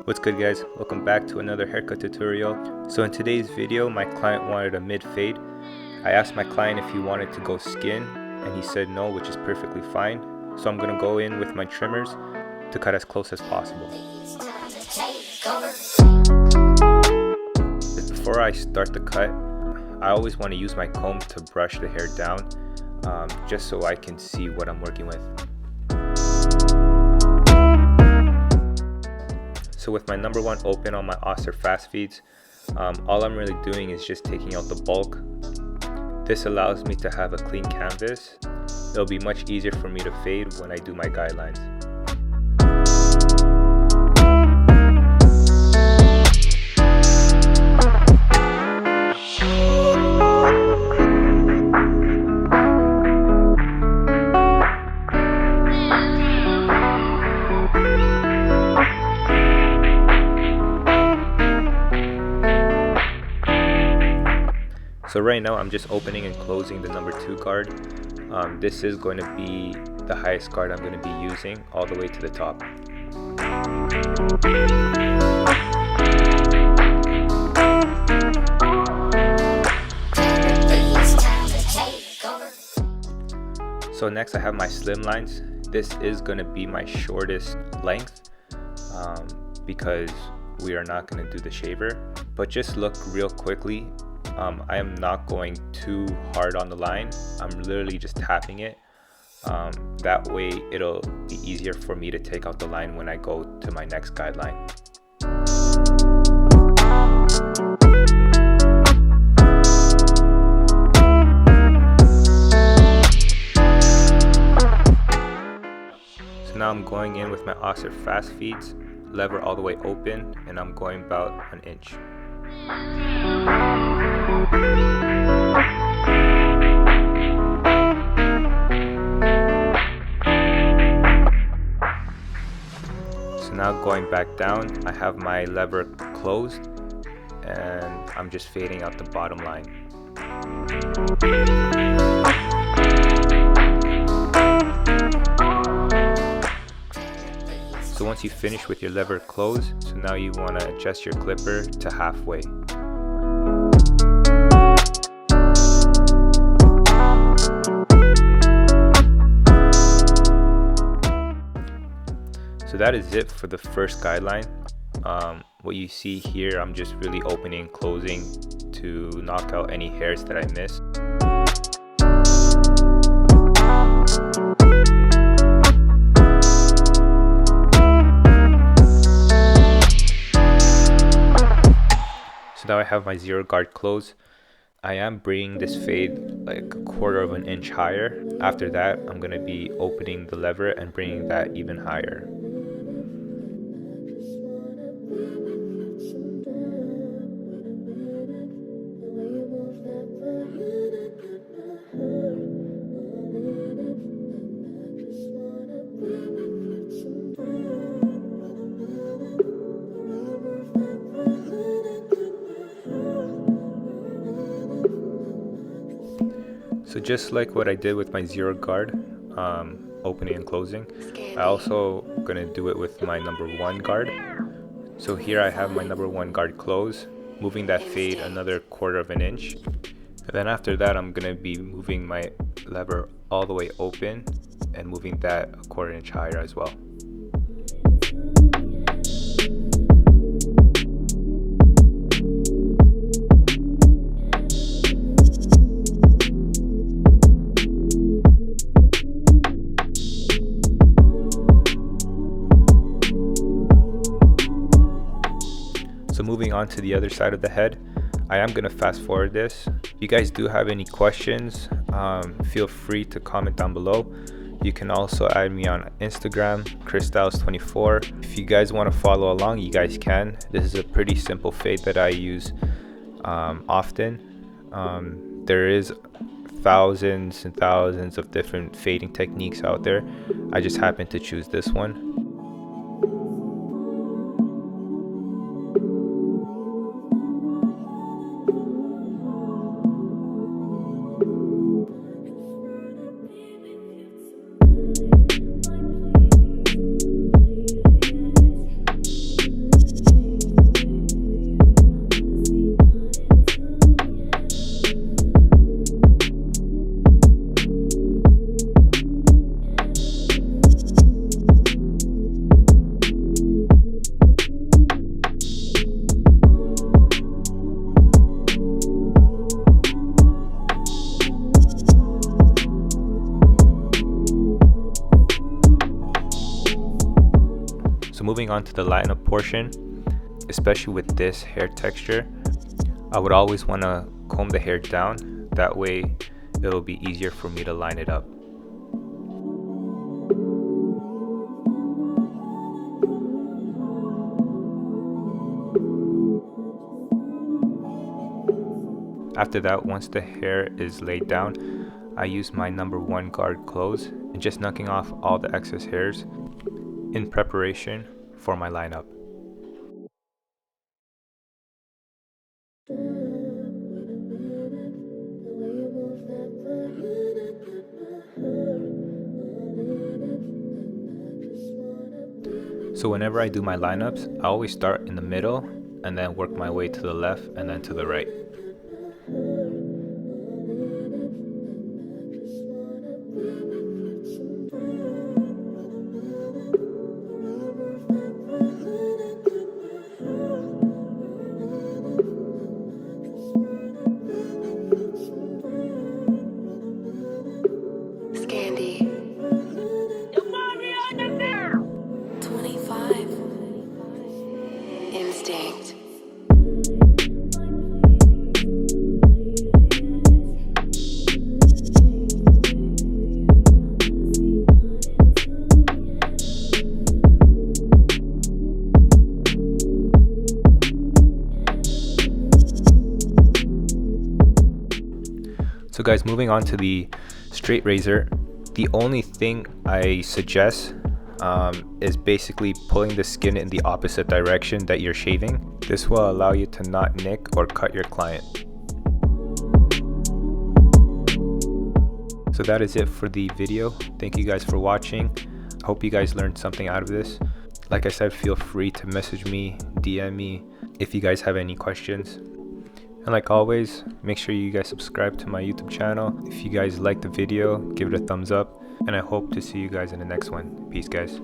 What's good, guys? Welcome back to another haircut tutorial. So in today's video, my client wanted a mid fade. I asked my client if he wanted to go skin and he said no, which is perfectly fine. So I'm gonna go in with my trimmers to cut as close as possible. Before I start the cut, I always want to use my comb to brush the hair down, just so I can see what I'm working with. So with my number one open on my Oster fast feeds, all I'm really doing is just taking out the bulk. This allows me to have a clean canvas. It'll be much easier for me to fade when I do my guidelines. So right now I'm just opening and closing the number 2 guard. This is going to be the highest guard I'm going to be using all the way to the top. So next I have my slim lines. This is going to be my shortest length because we are not going to do the shaver. But just look real quickly. I am not going too hard on the line. I'm literally just tapping it. That way it'll be easier for me to take out the line when I go to my next guideline. So now I'm going in with my Oster fast feeds, lever all the way open, and I'm going about an inch. So now going back down, I have my lever closed and I'm just fading out the bottom line. So once you finish with your lever closed, so now you want to adjust your clipper to halfway. So that is it for the first guideline. What you see here, I'm just really opening and closing to knock out any hairs that I missed. So now I have my 0 guard close. I am bringing this fade like 1/4 of an inch higher. After that, I'm going to be opening the lever and bringing that even higher. So just like what I did with my 0 guard, opening and closing, I also gonna do it with my number 1 guard. So here I have my number 1 guard close, moving that fade another 1/4 of an inch. And then after that, I'm gonna be moving my lever all the way open and moving that a 1/4 inch higher as well. So moving on to the other side of the head, I am going to fast forward this. If you guys do have any questions, feel free to comment down below. You can also add me on Instagram, chrisstyles24. If you guys want to follow along, you guys can. This is a pretty simple fade that I use often. There is thousands and thousands of different fading techniques out there. I just happen to choose this one. So moving on to the lineup portion, especially with this hair texture, I would always want to comb the hair down. That way it'll be easier for me to line it up. After that, once the hair is laid down, I use my number 1 guard close and just knocking off all the excess hairs in preparation for my lineup. So whenever I do my lineups, I always start in the middle and then work my way to the left and then to the right. So guys, moving on to the straight razor, the only thing I suggest is basically pulling the skin in the opposite direction that you're shaving. This will allow you to not nick or cut your client. So that is it for the video. Thank you guys for watching. I hope you guys learned something out of this. Like I said, feel free to message me, DM me if you guys have any questions. And like always, make sure you guys subscribe to my YouTube channel. If you guys like the video, give it a thumbs up. And I hope to see you guys in the next one. Peace, guys.